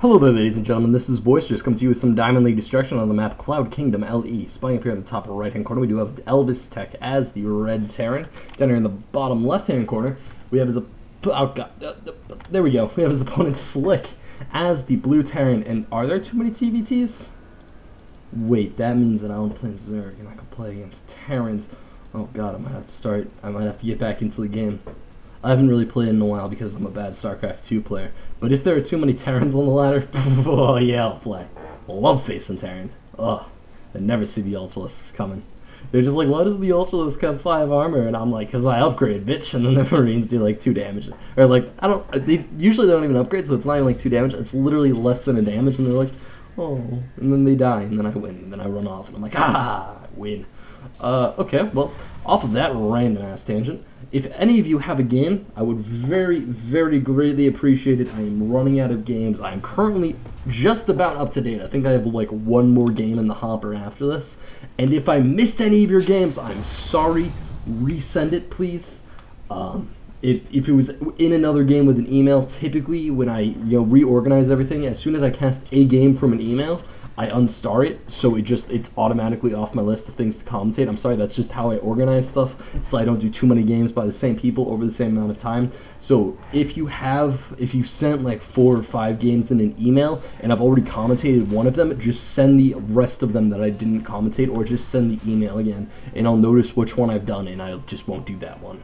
Hello there, ladies and gentlemen. This is Boisterous coming to you with some Diamond League destruction on the map Cloud Kingdom LE. Spawning up here at the top right-hand corner, we do have ElvisTeK as the red Terran. Down here in the bottom left-hand corner, we have his there we go. We have his opponent Slick as the blue Terran. And are there too many TVTs? Wait, that means that I don't play Zerg and I can play against Terrans. Oh god, I might have to get back into the game. I haven't really played in a while because I'm a bad StarCraft 2 player. But if there are too many Terrans on the ladder, oh yeah, I'll play. I love facing Terran. Ugh, I never see the Ultralisks coming. They're just like, why does the Ultralisk have 5 armor? And I'm like, because I upgrade, bitch. And then the Marines do like 2 damage. Or like, usually they don't even upgrade, so it's not even like 2 damage. It's literally less than a damage, and they're like, oh. And then they die, and then I win. And then I run off, and I'm like, ah, I win. Okay, well, off of that random-ass tangent, if any of you have a game, I would very, very greatly appreciate it. I am running out of games. I am currently just about up to date. I think I have like 1 more game in the hopper after this. And if I missed any of your games, I'm sorry. Resend it, please. If it was in another game with an email, typically when I reorganize everything, as soon as I cast a game from an email, I unstar it, so it's automatically off my list of things to commentate. I'm sorry, that's just how I organize stuff, so I don't do too many games by the same people over the same amount of time. So if you sent like 4 or 5 games in an email, and I've already commentated one of them, just send the rest of them that I didn't commentate, or just send the email again, and I'll notice which one I've done, and I just won't do that one.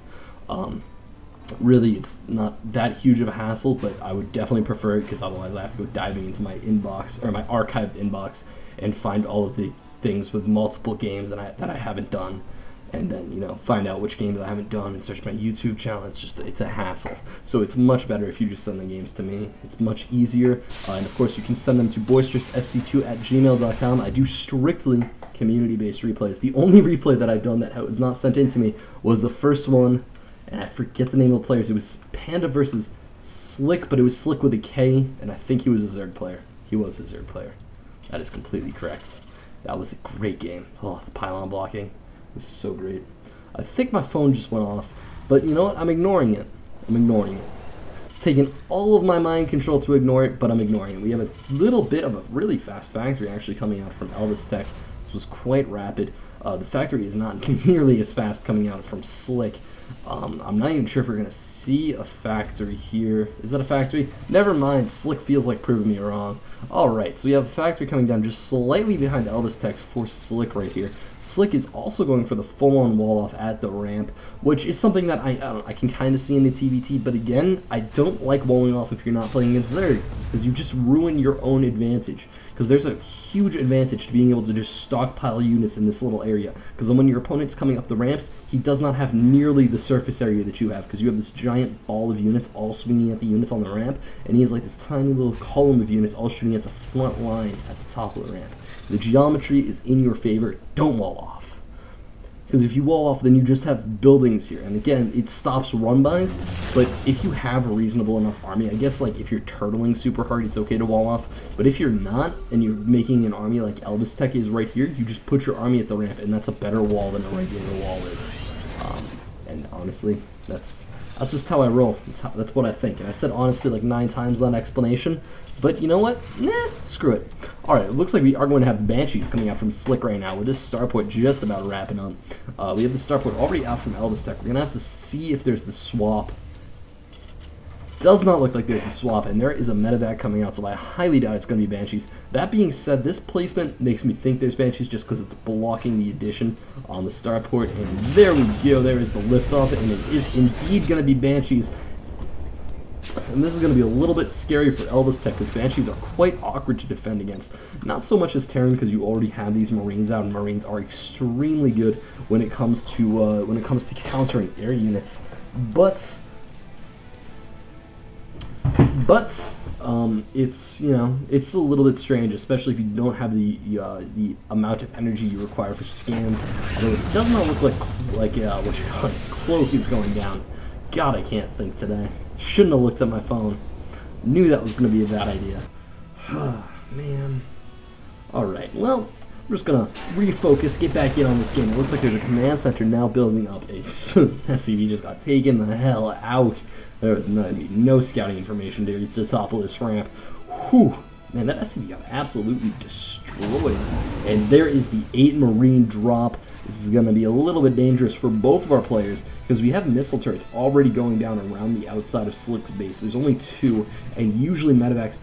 Really, it's not that huge of a hassle, but I would definitely prefer it because otherwise I have to go diving into my inbox, or my archived inbox, and find all of the things with multiple games that I haven't done, and then, find out which games I haven't done and search my YouTube channel. It's a hassle. So it's much better if you just send the games to me. It's much easier, and of course you can send them to boisteroussc2@gmail.com. I do strictly community-based replays. The only replay that I've done that was not sent in to me was the first one, and I forget the name of the players. It was Panda versus Slick, but it was Slick with a K, and I think he was a Zerg player. He was a Zerg player. That is completely correct. That was a great game. Oh, the pylon blocking was so great. I think my phone just went off, but you know what? I'm ignoring it. I'm ignoring it. It's taken all of my mind control to ignore it, but I'm ignoring it. We have a little bit of a really fast factory actually coming out from ElvisTeK. This was quite rapid. The factory is not nearly as fast coming out from Slick. I'm not even sure if we're going to see a factory here. Is that a factory? Never mind, Slick feels like proving me wrong. Alright, so we have a factory coming down just slightly behind ElvisTeK's for Slick right here. Slick is also going for the full-on wall-off at the ramp, which is something that I can kind of see in the TVT, but again, I don't like walling off if you're not playing against Zerg, because you just ruin your own advantage. Because there's a huge advantage to being able to just stockpile units in this little area. Because when your opponent's coming up the ramps, he does not have nearly the surface area that you have. Because you have this giant ball of units all swinging at the units on the ramp. And he has like this tiny little column of units all shooting at the front line at the top of the ramp. The geometry is in your favor. Don't wall off. Because if you wall off, then you just have buildings here. And again, it stops run-bys, but if you have a reasonable enough army, I guess like if you're turtling super hard, it's okay to wall off. But if you're not, and you're making an army like ElvisTeK is right here, you just put your army at the ramp, and that's a better wall than a regular wall is. And honestly, that's just how I roll. That's what I think. And I said honestly like 9 times that explanation. But you know what? Nah, screw it. Alright, it looks like we are going to have Banshees coming out from Slick right now, with this starport just about wrapping up. We have the starport already out from ElvisTeK. We're going to have to see if there's the swap. Does not look like there's the swap, and there is a medevac coming out, so I highly doubt it's going to be Banshees. That being said, this placement makes me think there's Banshees just because it's blocking the addition on the starport. And there we go, there is the liftoff, and it is indeed going to be Banshees. And this is going to be a little bit scary for ElvisTeK because Banshees are quite awkward to defend against. Not so much as Terran because you already have these Marines out, and Marines are extremely good when it comes to countering air units. But it's it's a little bit strange, especially if you don't have the amount of energy you require for scans. Although it does not look like what you call it, Cloak is going down. God, I can't think today. Shouldn't have looked at my phone. Knew that was going to be a bad idea. Man. Alright, well, I'm just going to refocus, get back in on this game. It looks like there's a command center now building up. A SCV just got taken the hell out. There was no scouting information to reach the top of this ramp. Whew. Man, that SCV got absolutely destroyed. And there is the 8 Marine drop. This is going to be a little bit dangerous for both of our players because we have missile turrets already going down around the outside of Slick's base. There's only 2, and usually medevacs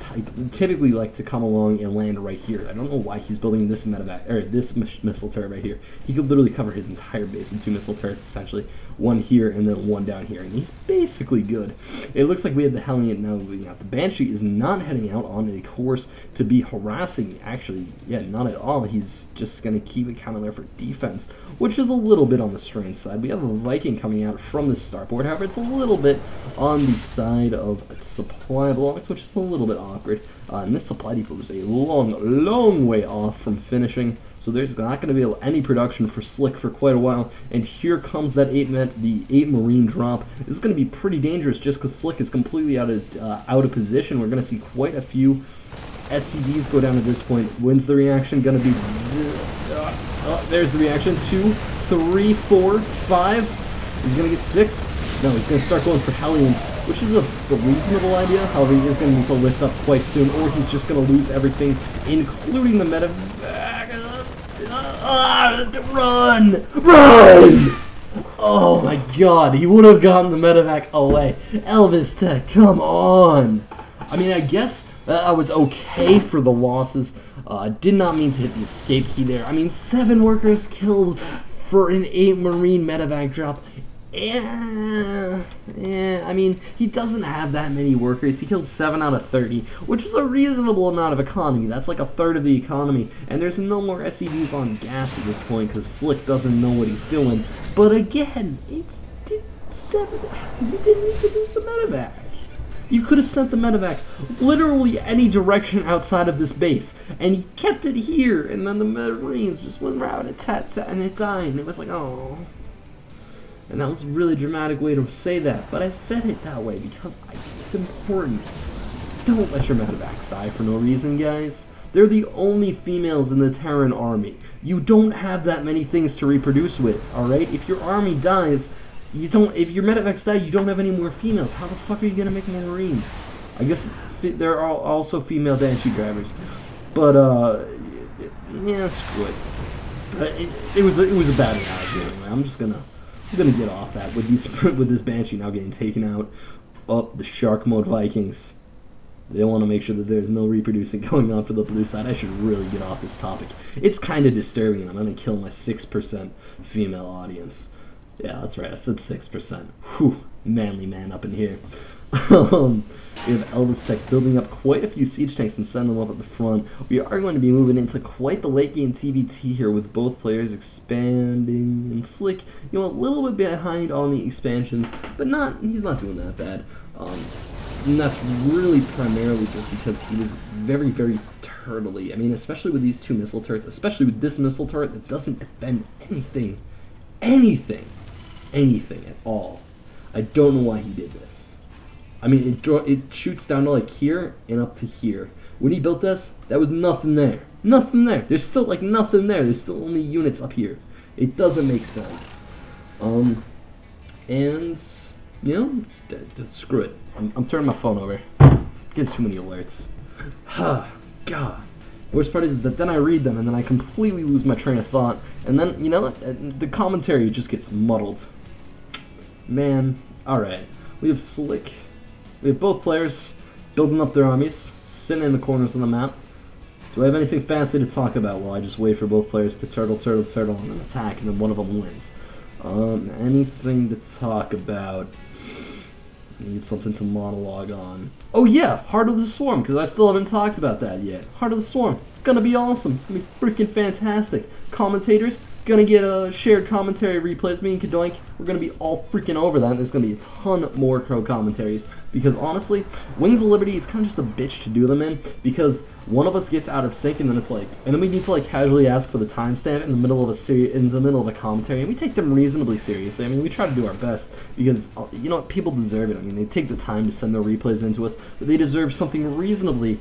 typically like to come along and land right here. I don't know why he's building this medevac or this missile turret right here. He could literally cover his entire base in 2 missile turrets essentially. 1 here and then 1 down here, and he's basically good. It looks like we have the Hellion now moving out. The Banshee is not heading out on a course to be harassing, actually, yeah, not at all. He's just going to keep it kind of there for defense, which is a little bit on the strange side. We have a Viking coming out from the starboard, however, it's a little bit on the side of supply blocks, which is a little bit awkward. And this supply depot is a long way off from finishing. So there's not going to be any production for Slick for quite a while, and here comes that the 8 Marine drop. This is going to be pretty dangerous just because Slick is completely out of position. We're going to see quite a few SCVs go down at this point. When's the reaction going to be? There's the reaction. 2, 3, 4, 5. He's going to get 6. No, he's going to start going for Hellions, which is a reasonable idea. However, he is going to need to lift up quite soon, or he's just going to lose everything, including the medevac. Run! Run! Oh my god, he would have gotten the medevac away. ElvisTeK, come on! I mean, I guess I was okay for the losses. Did not mean to hit the escape key there. I mean, 7 workers killed for an 8 Marine medevac drop. Yeah, I mean, he doesn't have that many workers. He killed 7 out of 30, which is a reasonable amount of economy. That's like a third of the economy, and there's no more SCVs on gas at this point because Slick doesn't know what he's doing. But again, it's 7. You didn't need to lose the medevac. You could have sent the medevac literally any direction outside of this base, and he kept it here, and then the Marines just went around and it died, and it was like, oh. And that was a really dramatic way to say that, but I said it that way because I think it's important. Don't let your medevacs die for no reason, guys. They're the only females in the Terran army. You don't have that many things to reproduce with, alright? If your army dies, if your medevacs die, you don't have any more females. How the fuck are you gonna make more Marines? I guess there are also female Banshee drivers. But, yeah, screw it. It was a bad analogy anyway. I'm gonna get off that with this Banshee now getting taken out. Oh, the Shark Mode Vikings. They want to make sure that there's no reproducing going on for the blue side. I should really get off this topic. It's kind of disturbing, and I'm gonna kill my 6% female audience. Yeah, that's right. I said 6%. Whew, manly man up in here. We have ElvisTeK building up quite a few siege tanks and sending them up at the front. We are going to be moving into quite the late game TVT here with both players expanding and Slick, you know, a little bit behind on the expansions, but he's not doing that bad. And that's really primarily just because he was very, very turtly. I mean, especially with these 2 missile turrets, especially with this missile turret that doesn't defend anything at all. I don't know why he did this. I mean, it shoots down to like here and up to here. When he built this, there was nothing there. Nothing there. There's still like nothing there. There's still only units up here. It doesn't make sense. And you know, screw it. I'm turning my phone over. I'm getting too many alerts. God. The worst part is that then I read them and then I completely lose my train of thought. And then, you know, the commentary just gets muddled. Man, alright. We have Slick. We have both players building up their armies, sitting in the corners of the map. Do I have anything fancy to talk about? Well, I just wait for both players to turtle, and then attack, and then one of them wins. Anything to talk about? Need something to monologue on. Oh yeah, Heart of the Swarm, because I still haven't talked about that yet. Heart of the Swarm. It's gonna be awesome. It's gonna be freaking fantastic. Commentators, gonna get a shared commentary replays. Me and Kadoink, we're gonna be all freaking over that. There's gonna be a ton more Crow commentaries. Because honestly, Wings of Liberty, it's kind of just a bitch to do them in, because one of us gets out of sync, and then it's like, and then we need to like casually ask for the timestamp in the middle of a commentary, and we take them reasonably seriously. I mean, we try to do our best because you know what, people deserve it. I mean, they take the time to send their replays into us, but they deserve something reasonably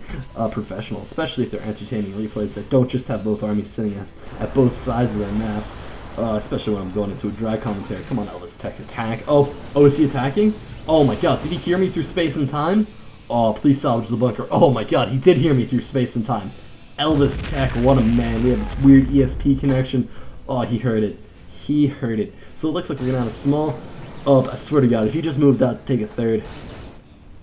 professional, especially if they're entertaining replays that don't just have both armies sitting at both sides of their maps. Especially when I'm going into a dry commentary. Come on, ElvisTeK, attack! Oh, is he attacking? Oh my god, did he hear me through space and time? Oh, please salvage the bunker. Oh my god, he did hear me through space and time. ElvisTeK, what a man. We have this weird ESP connection. Oh, he heard it. He heard it. So it looks like we're going to have a small... Oh, I swear to god, if he just moved out to take a third.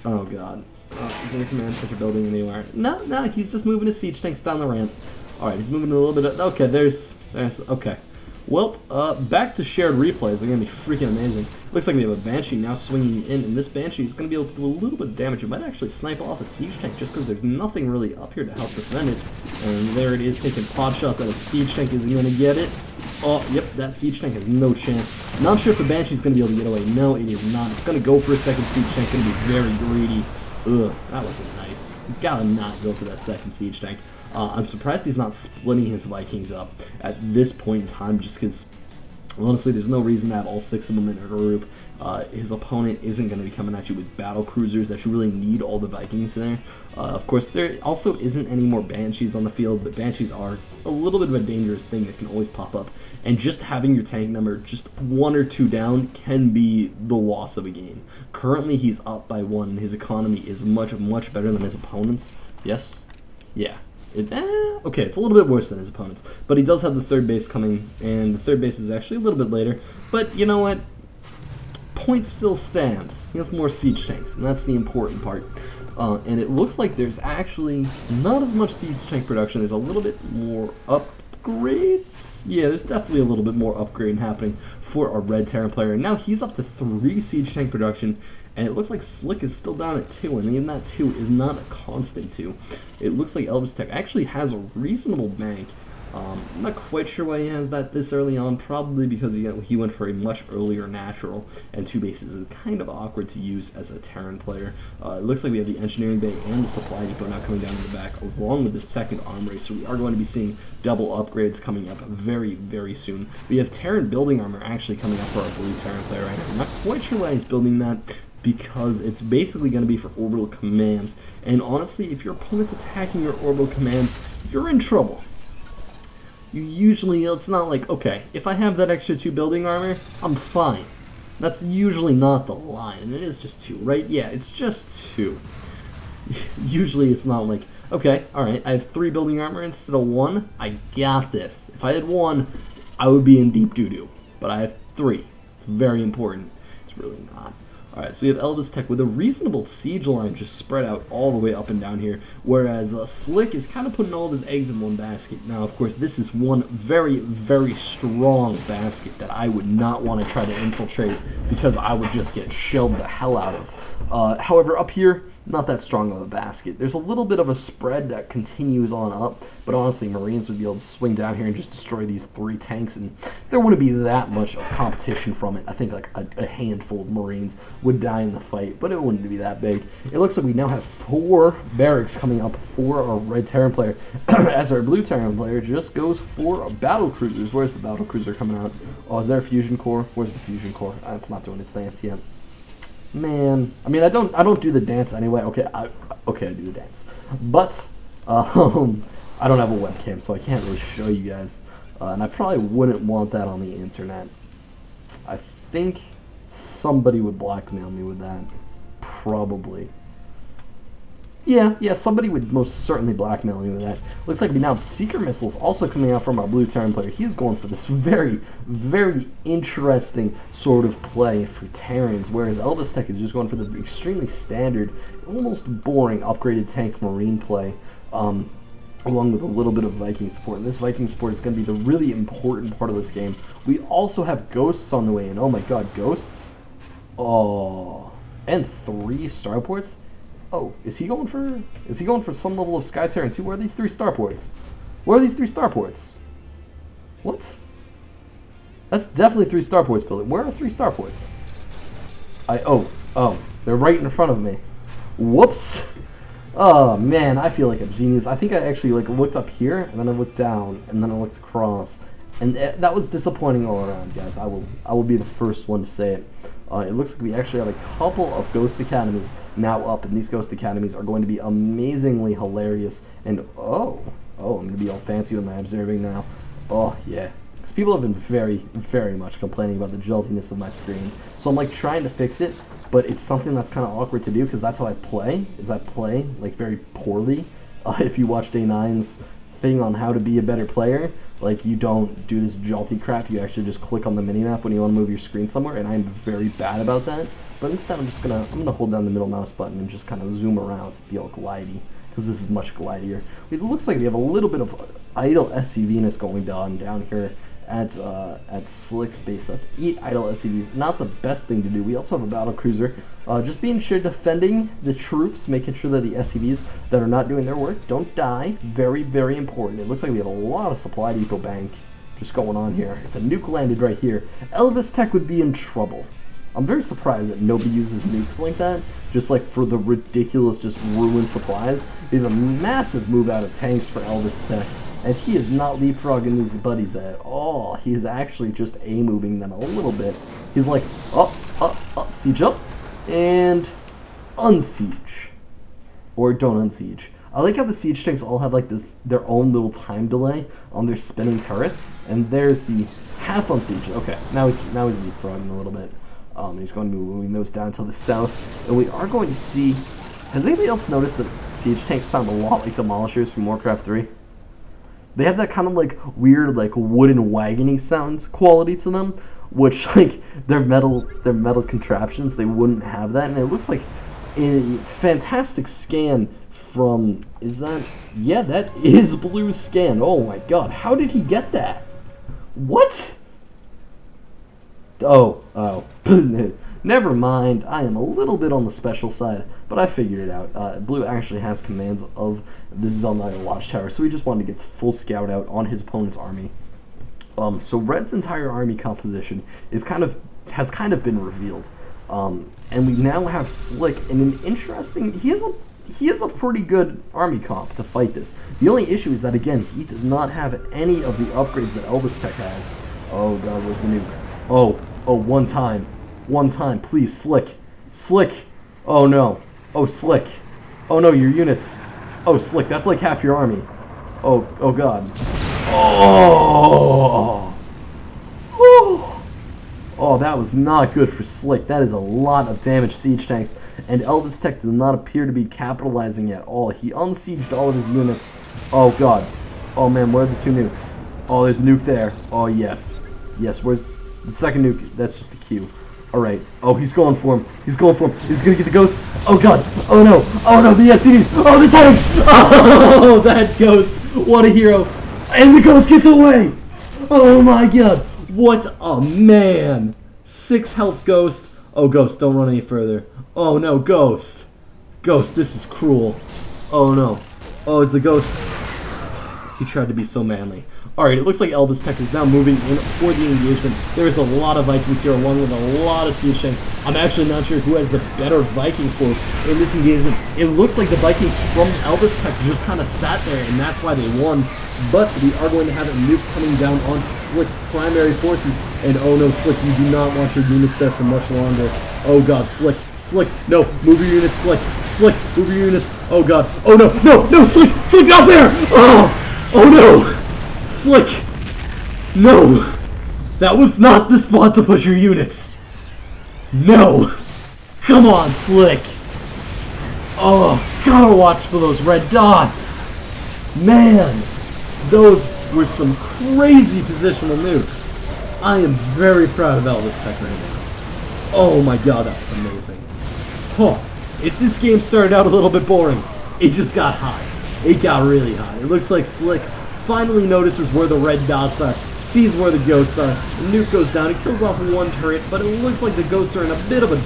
Oh god. Oh, is this man such a building anywhere? No, he's just moving his siege tanks down the ramp. Alright, he's moving a little bit... Okay, there's... Okay. Well, back to shared replays. They're going to be freaking amazing. Looks like we have a Banshee now swinging in, and this Banshee is going to be able to do a little bit of damage. It might actually snipe off a siege tank just because there's nothing really up here to help defend it. And there it is, taking pot shots at a siege tank. Isn't going to get it. Oh, yep, that siege tank has no chance. Not sure if the Banshee is going to be able to get away. No, it is not. It's going to go for a second siege tank. It's going to be very greedy. Ugh, that wasn't nice. You gotta not go for that second siege tank. I'm surprised he's not splitting his Vikings up at this point in time, just because, honestly, there's no reason to have all 6 of them in a group. His opponent isn't going to be coming at you with battle cruisers that you really need all the Vikings there. Of course, there also isn't any more Banshees on the field, but Banshees are a little bit of a dangerous thing that can always pop up. And just having your tank number just 1 or 2 down can be the loss of a game. Currently, he's up by 1, and his economy is much, much better than his opponent's. Yes? Yeah. Okay, it's a little bit worse than his opponent's, but he does have the 3rd base coming, and the 3rd base is actually a little bit later. But you know what? Point still stands. He has more siege tanks, and that's the important part. And it looks like there's actually not as much siege tank production. There's a little bit more upgrades. Yeah, there's definitely a little bit more upgrade happening for a Red Terran player. And now he's up to 3 siege tank production, and it looks like Slick is still down at 2, and even that 2 is not a constant 2. It looks like ElvisTeK actually has a reasonable bank. I'm not quite sure why he has that this early on, probably because he went for a much earlier natural, and 2 bases is kind of awkward to use as a Terran player. It looks like we have the engineering bay and the supply depot now coming down to the back, along with the 2nd armory, so we are going to be seeing double upgrades coming up very, very soon. We have Terran building armor actually coming up for our blue Terran player right now. I'm not quite sure why he's building that, because it's basically going to be for orbital commands, and honestly, if your opponent's attacking your orbital commands, you're in trouble. You usually, it's not like, okay, if I have that extra 2 building armor, I'm fine. That's usually not the line, and it is just 2, right? Yeah, it's just 2. Usually it's not like, okay, alright, I have 3 building armor instead of 1, I got this. If I had 1, I would be in deep doo-doo, but I have 3. It's very important. It's really not. Alright, so we have ElvisTeK with a reasonable siege line just spread out all the way up and down here, whereas Slick is kind of putting all of his eggs in one basket. Now, of course, this is one very, very strong basket that I would not want to try to infiltrate because I would just get shelled the hell out of. However, up here, not that strong of a basket. There's a little bit of a spread that continues on up, but honestly, Marines would be able to swing down here and just destroy these 3 tanks, and there wouldn't be that much of competition from it. I think like a handful of Marines would die in the fight, but it wouldn't be that big. It looks like we now have 4 barracks coming up for our Red Terran player, as our Blue Terran player just goes for battle cruisers. Where's the battle cruiser coming out? Oh, is there a fusion core? Where's the fusion core? It's not doing its dance yet. Man, I mean, I don't do the dance anyway. Okay, I do the dance, but I don't have a webcam, so I can't really show you guys, and I probably wouldn't want that on the internet. I think somebody would blackmail me with that, probably. Yeah, somebody would most certainly blackmail me with that. Looks like we now have Seeker missiles also coming out from our Blue Terran player. He's going for this very, very interesting sort of play for Terrans, whereas ElvisTeK is just going for the extremely standard, almost boring upgraded tank Marine play, along with a little bit of Viking support. And this Viking support is going to be the really important part of this game. We also have Ghosts on the way, and oh my god, Ghosts? Oh, and 3 starports? Oh, is he going for some level of Sky Terran too? Where are these 3 starports? Where are these 3 starports? What? That's definitely 3 starports, Billy. Where are 3 starports? Oh, they're right in front of me. Whoops. Oh man, I feel like a genius. I think I actually looked up here, and then I looked down, and then I looked across, and that was disappointing all around, guys. I will be the first one to say it. It looks like we actually have a couple of Ghost Academies now up, and these Ghost Academies are going to be amazingly hilarious. And oh, I'm going to be all fancy with my observing now. Oh, yeah. because people have been very much complaining about the joltiness of my screen. So I'm like trying to fix it, but it's something that's kind of awkward to do because that's how I play. I play like very poorly. If you watched A9's thing on how to be a better player, like you don't do this jolty crap. You actually just click on the minimap when you want to move your screen somewhere, and I'm very bad about that. But instead, I'm gonna hold down the middle mouse button and just kind of zoom around to feel glidey, because this is much glidier. It looks like we have a little bit of idle SCV-ness going down here at Slick's base. That's 8 idle SCVs. Not the best thing to do. We also have a battle cruiser. Just being sure defending the troops, making sure that the SCVs that are not doing their work don't die. Very important. It looks like we have a lot of supply depot bank just going on here. If a nuke landed right here, ElvisTeK would be in trouble. I'm very surprised that nobody uses nukes like that, just like for the ridiculous, just ruined supplies. We have a massive move out of tanks for ElvisTeK, and he is not leapfrogging these buddies at all. He is actually just A-moving them a little bit. He's like, siege up, and unsiege. Or don't unsiege. I like how the siege tanks all have like their own little time delay on their spinning turrets, and there's the half unsiege. Okay, now he's leapfrogging a little bit. He's going to be moving those down to the south, and we are going to see. Has anybody else noticed that siege tanks sound a lot like demolishers from Warcraft 3? They have that kind of like weird, like wooden wagony sound quality to them, which like they're metal contraptions. They wouldn't have that, and it looks like a fantastic scan from. Is that? Yeah, that is blue scan. Oh my God, how did he get that? What? Oh, never mind. I am a little bit on the special side, but I figured it out. Blue actually has commands of the Zelnaya Watchtower, so we just wanted to get the full scout out on his opponent's army. So Red's entire army composition has kind of been revealed, and we now have Slick in an interesting. He has a pretty good army comp to fight this. The only issue is that again he does not have any of the upgrades that ElvisTeK has. Oh God, where's the nuke? Oh, one time, please, Slick. Oh no, Slick. Oh no, your units. Oh, Slick, that's like half your army. Oh God. Oh, that was not good for Slick. That is a lot of damaged siege tanks, and ElvisTeK does not appear to be capitalizing at all. He unsieged all of his units. Oh God. Oh man, where are the 2 nukes? Oh, there's a nuke there. Oh yes, where's the second nuke? That's just a Q. Alright. Oh, he's going for him. He's gonna get the ghost. Oh God. Oh no, the SCVs. Oh, the tanks. Oh, that ghost. What a hero. And the ghost gets away. Oh my God. What a man. 6 health ghost. Oh, ghost, don't run any further. Oh no, ghost. Ghost, this is cruel. Oh no. Oh, is the ghost. He tried to be so manly. Alright, it looks like ElvisTeK is now moving in for the engagement. There is a lot of Vikings here, along with a lot of siege tanks. I'm actually not sure who has the better Viking force in this engagement. It looks like the Vikings from ElvisTeK just kind of sat there, and that's why they won. But we are going to have a nuke coming down on Slick's primary forces. And oh no, Slick, you do not want your units there for much longer. Oh God, Slick, no, move your units, Slick, move your units. Oh God, oh no, Slick, not there! Oh no! Slick! No! That was not the spot to put your units! No! Come on, Slick! Oh, gotta watch for those red dots! Man! Those were some crazy positional nukes. I am very proud of ElvisTeK right now. Oh my God, that was amazing. Oh, if this game started out a little bit boring, it just got hot. It got really hot. It looks like Slick finally notices where the red dots are, sees where the ghosts are. The nuke goes down, it kills off 1 turret, but it looks like the ghosts are in a bit of a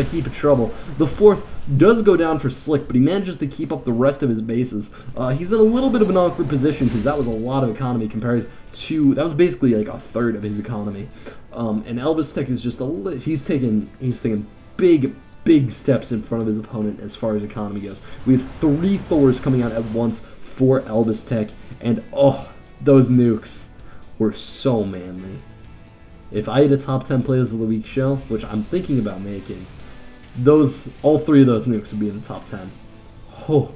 heap of trouble. The 4th does go down for Slick, but he manages to keep up the rest of his bases. He's in a little bit of an awkward position because that was a lot of economy compared to, that was basically like a third of his economy. And ElvisTeK is just he's taking big steps in front of his opponent as far as economy goes. We have 3 Thors coming out at once for ElvisTeK, and oh, those nukes were so manly. If I had a top 10 players of the week show, which I'm thinking about making, all 3 of those nukes would be in the top 10. Oh,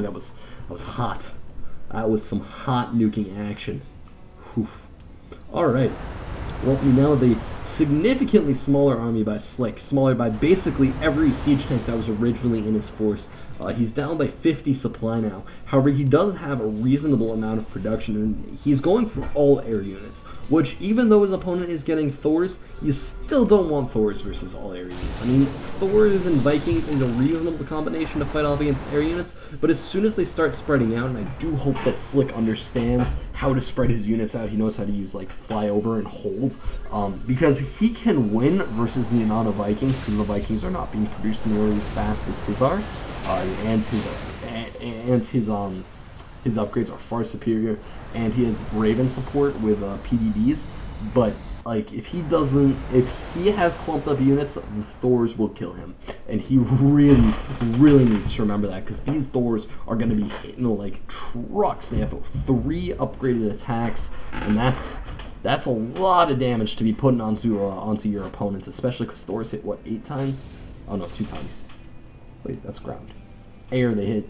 that was hot. That was some hot nuking action. Whew. Alright. Well, we now have a significantly smaller army by ElvisTeK, smaller by basically every siege tank that was originally in his force. He's down by 50 supply now. However, he does have a reasonable amount of production, and he's going for all air units, which, even though his opponent is getting Thors, you still don't want Thors versus all air units. I mean, Thors and Vikings is a reasonable combination to fight off against air units, but as soon as they start spreading out, and I do hope that ElvisTeK understands how to spread his units out, he knows how to use, like, fly over and hold, because he can win versus the amount of Vikings, because the Vikings are not being produced nearly as fast as his are. And his upgrades are far superior, and he has Raven support with PDDs. But like, if he has clumped up units, the Thors will kill him, and he really needs to remember that, because these Thors are going to be hitting like trucks. They have 3 upgraded attacks, and that's a lot of damage to be putting onto your opponents, especially because Thors hit what, 8 times? Oh no, 2 times. Wait, that's ground. Air, they hit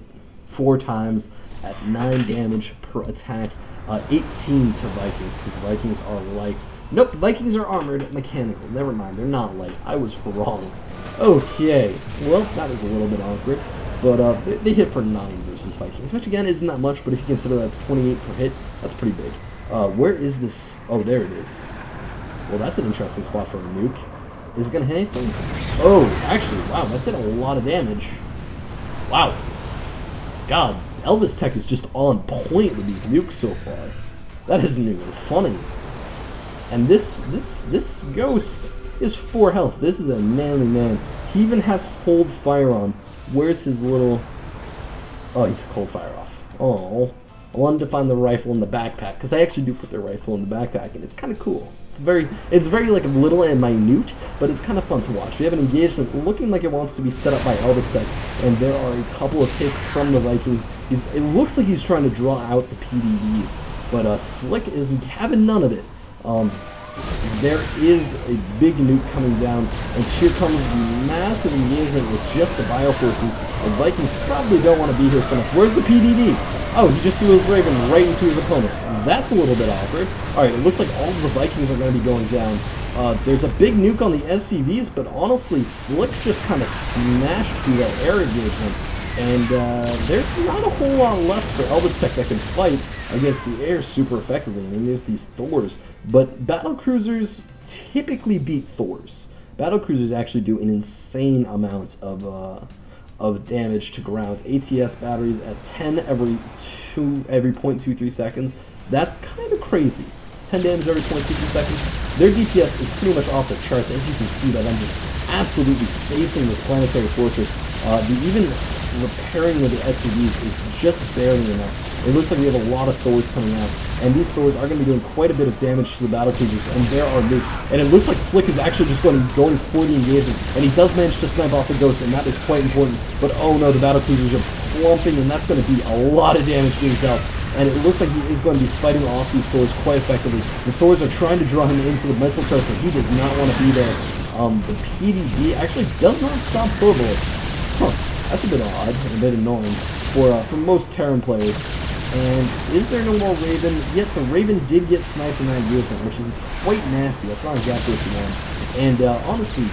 4 times at 9 damage per attack. 18 to Vikings, because Vikings are light. Nope, Vikings are armored, mechanical. Never mind, they're not light. I was wrong. Okay, well, that was a little bit awkward. But they hit for 9 versus Vikings, which again isn't that much, but if you consider that's 28 per hit, that's pretty big. Where is this? Oh, there it is. Well, that's an interesting spot for a nuke. Is it going to hit anything? Oh, actually, wow, that did a lot of damage. Wow. God, ElvisTeK is just on point with these nukes so far. That isn't even funny. And this ghost is 4 health. This is a manly man. He even has hold fire on. Where's his little... Oh, he took hold fire off. Oh. I wanted to find the rifle in the backpack, because they actually do put their rifle in the backpack, and it's kind of cool. It's very like little and minute, but it's kind of fun to watch. We have an engagement looking like it wants to be set up by ElvisTeK, and there are a couple of hits from the Vikings. It looks like he's trying to draw out the PDDs, but ElvisTeK is having none of it. There is a big nuke coming down, and here comes the massive engagement with just the Bioforces. The Vikings probably don't want to be here so much. Where's the PDD? Oh, he just threw his Raven right into his opponent. That's a little bit awkward. Alright, it looks like all of the Vikings are going to be going down. There's a big nuke on the SCVs, but honestly, ElvisTeK just kind of smashed through that air engagement. And there's not a whole lot left for ElvisTeK that can fight against the air super effectively. I mean, there's these Thors, but battlecruisers typically beat Thors. Battlecruisers actually do an insane amount of damage to ground. ATS batteries at 10 every 0.23 seconds. That's kind of crazy. 10 damage every 0.23 seconds. Their DPS is pretty much off the charts, as you can see that I'm just absolutely facing this planetary fortress. Even repairing with the SCVs is just barely enough. It looks like we have a lot of Thors coming out, and these Thors are going to be doing quite a bit of damage to the battlecruisers, and there are nukes. And it looks like ElvisTeK is actually just going for the engagement, and he does manage to snipe off the ghost, and that is quite important. But oh no, the battlecruisers are plumping, and that's going to be a lot of damage being dealt. And it looks like he is going to be fighting off these Thors quite effectively. The Thors are trying to draw him into the missile turret, and he does not want to be there. The PDD actually does not stop Thor bullets. Huh, that's a bit odd and a bit annoying for most Terran players. And is there no more Raven? Yet the Raven did get sniped in that engagement, which is quite nasty. That's not exactly what you want. And honestly,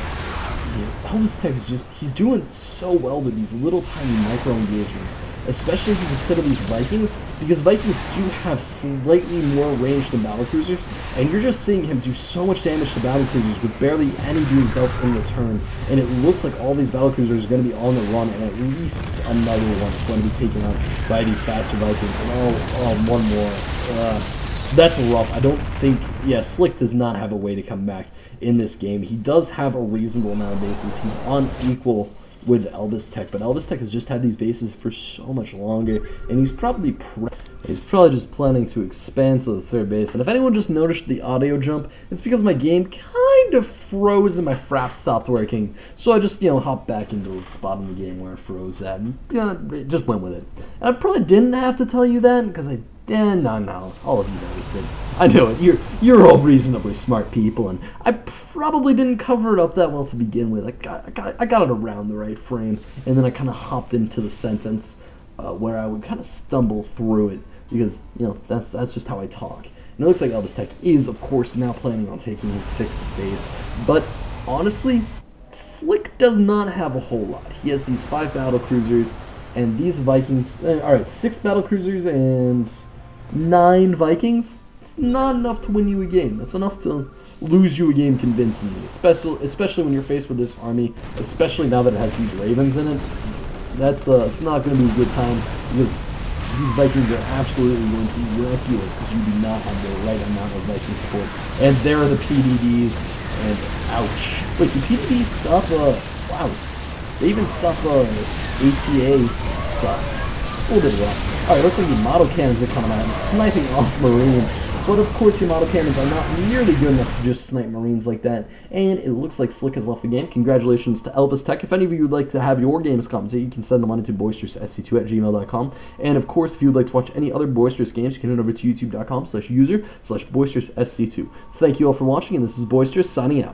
ElvisTeK is he's doing so well with these little tiny micro engagements, especially if you consider these Vikings, because Vikings do have slightly more range than battlecruisers, and you're just seeing him do so much damage to battlecruisers with barely any being dealt in return. And it looks like all these battlecruisers are going to be on the run, and at least another one is going to be taken out by these faster Vikings. And one more. That's rough. I don't think... Yeah, ElvisTeK does not have a way to come back in this game. He does have a reasonable amount of bases. He's on equal with ElvisTeK, but ElvisTeK has just had these bases for so much longer, and he's probably just planning to expand to the 3rd base. And if anyone just noticed the audio jump, it's because my game kind of froze and my fraps stopped working. So I just, hopped back into the spot in the game where it froze at, and just went with it. And I probably didn't have to tell you that, because no, all of you noticed it. I know it. You're all reasonably smart people, and I probably didn't cover it up that well to begin with. I got it around the right frame, and then I kind of hopped into the sentence. where I would kind of stumble through it because, you know, that's just how I talk. And it looks like ElvisTeK is, of course, now planning on taking his 6th base, but honestly, Slick does not have a whole lot. He has these 5 battle cruisers, and these Vikings, alright, 6 battle cruisers and 9 Vikings. It's not enough to win you a game. That's enough to lose you a game convincingly, especially when you're faced with this army, especially now that it has these Ravens in it. It's not going to be a good time, because these Vikings are absolutely going to be ridiculous because you do not have the right amount of Viking support. And there are the PDDs, and ouch. Wait, do PDDs stop, wow, they even stop, ATA stuff. A little bit rough. Alright, looks like the model cannons are coming out and sniping off Marines. But of course, your model cannons are not nearly good enough to just snipe Marines like that. And it looks like Slick has left the game. Congratulations to ElvisTeK. If any of you would like to have your games commentated, you can send them on to boisteroussc2@gmail.com. And of course, if you would like to watch any other Boisterous games, you can head over to youtube.com/user/boisteroussc2. Thank you all for watching, and this is Boisterous signing out.